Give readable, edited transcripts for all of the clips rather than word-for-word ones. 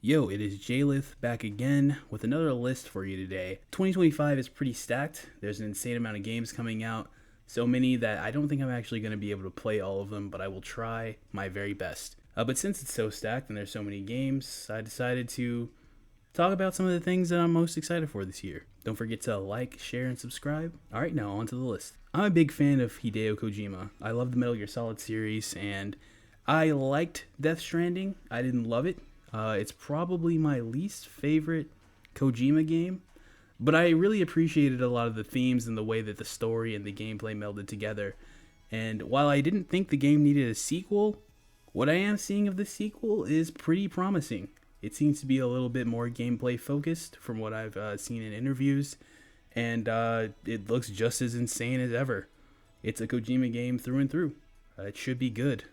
Yo, it is Jayleth back again with another list for you today. 2025 is pretty stacked. There's an insane amount of games coming out. So many that I don't think I'm actually going to be able to play all of them, but I will try my very best. But since it's so stacked and there's so many games, I decided to talk about some of the things that I'm most excited for this year. Don't forget to like, share, and subscribe. Alright, now on to the list. I'm a big fan of Hideo Kojima. I love the Metal Gear Solid series, and I liked Death Stranding. I didn't love it. It's probably my least favorite Kojima game, but I really appreciated a lot of the themes and the way that the story and the gameplay melded together. And while I didn't think the game needed a sequel, what I am seeing of the sequel is pretty promising. It seems to be a little bit more gameplay focused from what I've seen in interviews, and it looks just as insane as ever. It's a Kojima game through and through. It should be good.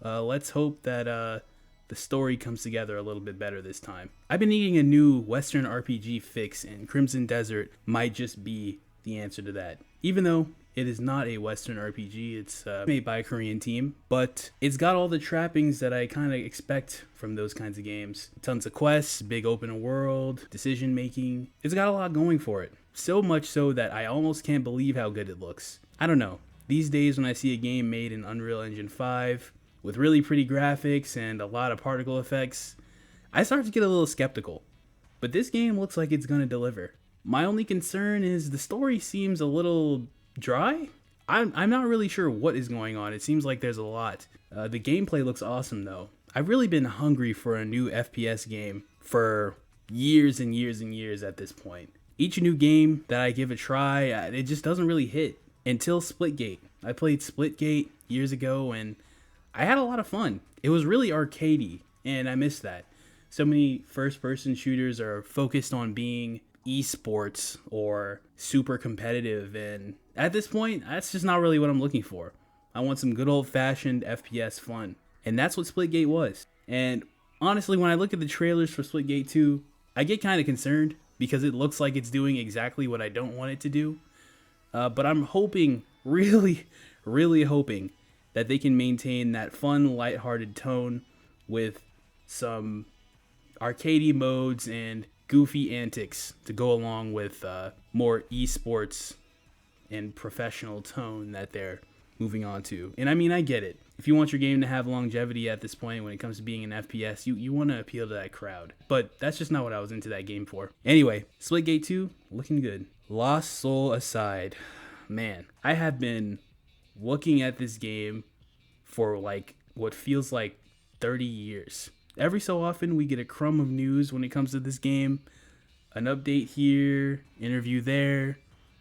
Let's hope that the story comes together a little bit better this time. I've been needing a new Western RPG fix, and Crimson Desert might just be the answer to that. Even though it is not a Western RPG, it's made by a Korean team, but it's got all the trappings that I kind of expect from those kinds of games. Tons of quests, big open world, decision making. It's got a lot going for it. So much so that I almost can't believe how good it looks. I don't know. These days when I see a game made in Unreal Engine 5, with really pretty graphics and a lot of particle effects, I start to get a little skeptical. But this game looks like it's going to deliver. My only concern is the story seems a little dry. I'm not really sure what is going on. It seems like there's a lot. The gameplay looks awesome though. I've really been hungry for a new FPS game for years and years and years at this point. Each new game that I give a try, it just doesn't really hit until Splitgate. I played Splitgate years ago and I had a lot of fun. It was really arcadey, and I miss that. So many first-person shooters are focused on being esports or super competitive, and at this point, that's just not really what I'm looking for. I want some good old-fashioned FPS fun, and that's what Splitgate was. And honestly, when I look at the trailers for Splitgate 2, I get kind of concerned because it looks like it's doing exactly what I don't want it to do. But I'm hoping, really hoping, that they can maintain that fun, lighthearted tone with some arcadey modes and goofy antics to go along with more esports and professional tone that they're moving on to. And I mean, I get it. If you want your game to have longevity at this point when it comes to being an FPS, you want to appeal to that crowd. But that's just not what I was into that game for. Anyway, Splitgate 2, looking good. Lost Soul aside, man, I have been looking at this game for like what feels like 30 years. Every so often we get a crumb of news when it comes to this game. An update here, interview there,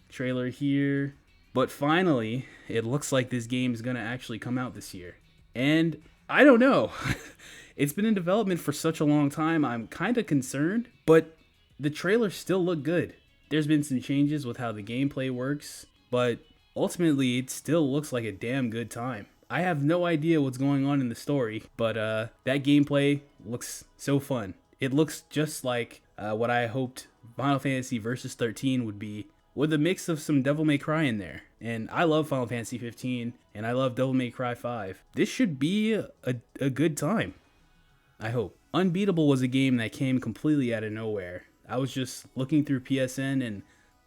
trailer here. But finally, it looks like this game is going to actually come out this year. And I don't know. It's been in development for such a long time. I'm kind of concerned, but the trailers still look good. There's been some changes with how the gameplay works, but ultimately it still looks like a damn good time. I have no idea what's going on in the story, but that gameplay looks so fun. It looks just like what I hoped Final Fantasy Versus 13 would be, with a mix of some Devil May Cry in there. And I love Final Fantasy 15, and I love Devil May Cry 5. This should be a good time, I hope. Unbeatable was a game that came completely out of nowhere. I was just looking through PSN and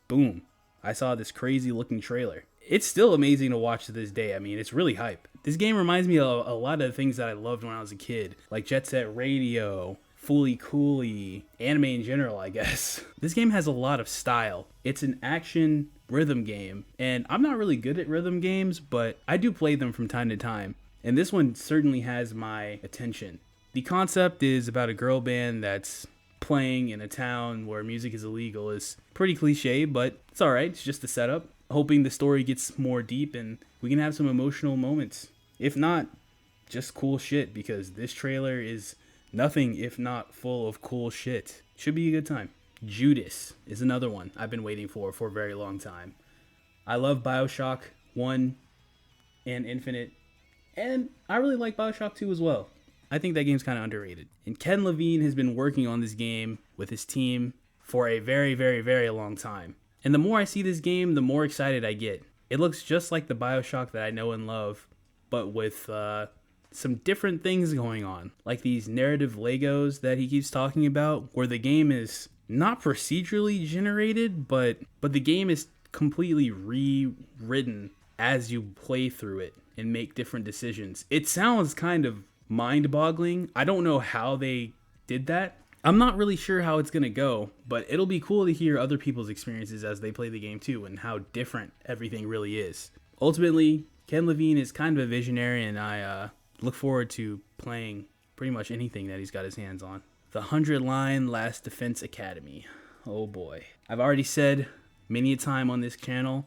boom, I saw this crazy looking trailer. It's still amazing to watch to this day. I mean, it's really hype. This game reminds me of a lot of the things that I loved when I was a kid, like Jet Set Radio, Fooly Cooly, anime in general, I guess. This game has a lot of style. It's an action rhythm game, and I'm not really good at rhythm games, but I do play them from time to time, and this one certainly has my attention. The concept is about a girl band that's playing in a town where music is illegal. Is pretty cliche, but it's alright. It's just a setup. Hoping the story gets more deep and we can have some emotional moments. If not, just cool shit, because this trailer is nothing if not full of cool shit. Should be a good time. Judas is another one I've been waiting for a very long time. I love BioShock 1 and Infinite, and I really like BioShock 2 as well. I think that game's kind of underrated. And Ken Levine has been working on this game with his team for a very long time. And the more I see this game, the more excited I get. It looks just like the BioShock that I know and love, but with some different things going on, like these narrative Legos that he keeps talking about, where the game is not procedurally generated, but the game is completely rewritten as you play through it and make different decisions. It sounds kind of mind-boggling. I don't know how they did that. I'm not really sure how it's going to go, but it'll be cool to hear other people's experiences as they play the game too, and how different everything really is. Ultimately, Ken Levine is kind of a visionary, and I look forward to playing pretty much anything that he's got his hands on. The 100-line Last Defense Academy. Oh boy. I've already said many a time on this channel,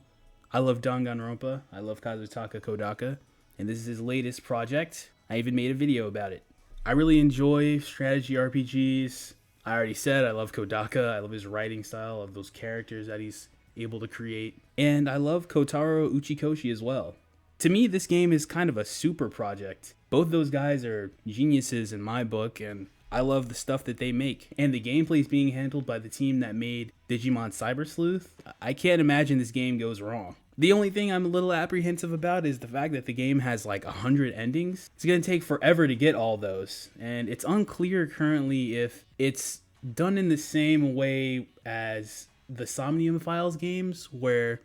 I love Danganronpa, I love Kazutaka Kodaka, and this is his latest project. I even made a video about it. I really enjoy strategy RPGs. I already said I love Kodaka, I love his writing style, I love those characters that he's able to create, and I love Kotaro Uchikoshi as well. To me, this game is kind of a super project. Both those guys are geniuses in my book, and I love the stuff that they make. And the gameplay is being handled by the team that made Digimon Cyber Sleuth. I can't imagine this game goes wrong. The only thing I'm a little apprehensive about is the fact that the game has like 100 endings. It's going to take forever to get all those, and it's unclear currently if it's done in the same way as the Somnium Files games, where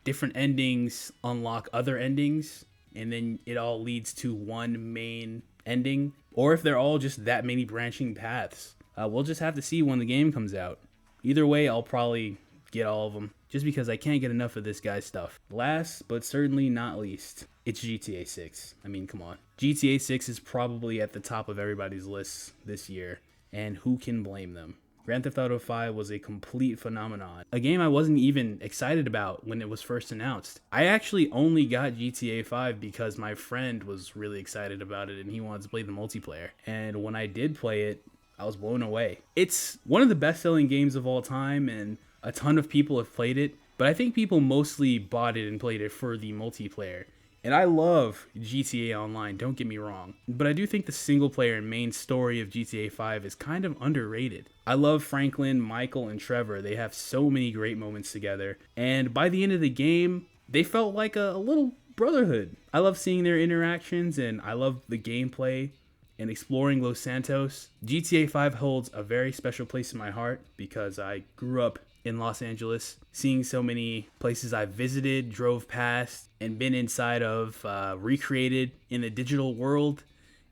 different endings unlock other endings, and then it all leads to one main ending, or if they're all just that many branching paths. We'll just have to see when the game comes out. Either way, I'll probably get all of them, just because I can't get enough of this guy's stuff. Last, but certainly not least, it's GTA 6. I mean, come on. GTA 6 is probably at the top of everybody's lists this year, and who can blame them? Grand Theft Auto 5 was a complete phenomenon. A game I wasn't even excited about when it was first announced. I actually only got GTA 5 because my friend was really excited about it and he wanted to play the multiplayer. And when I did play it, I was blown away. It's one of the best-selling games of all time, and a ton of people have played it, but I think people mostly bought it and played it for the multiplayer. And I love GTA Online, don't get me wrong, but I do think the single player and main story of GTA 5 is kind of underrated. I love Franklin, Michael, and Trevor. They have so many great moments together, and by the end of the game, they felt like a little brotherhood. I love seeing their interactions, and I love the gameplay and exploring Los Santos. GTA 5 holds a very special place in my heart because I grew up in Los Angeles, seeing so many places I've visited, drove past, and been inside of, recreated in the digital world.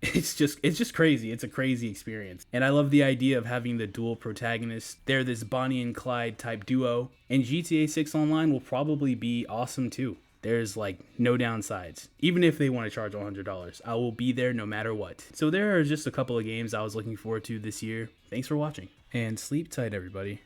It's just crazy. It's a crazy experience. And I love the idea of having the dual protagonists. They're this Bonnie and Clyde type duo, and GTA 6 Online will probably be awesome too. There's like no downsides. Even if they want to charge $100, I will be there no matter what. So there are just a couple of games I was looking forward to this year. Thanks for watching, and sleep tight, everybody.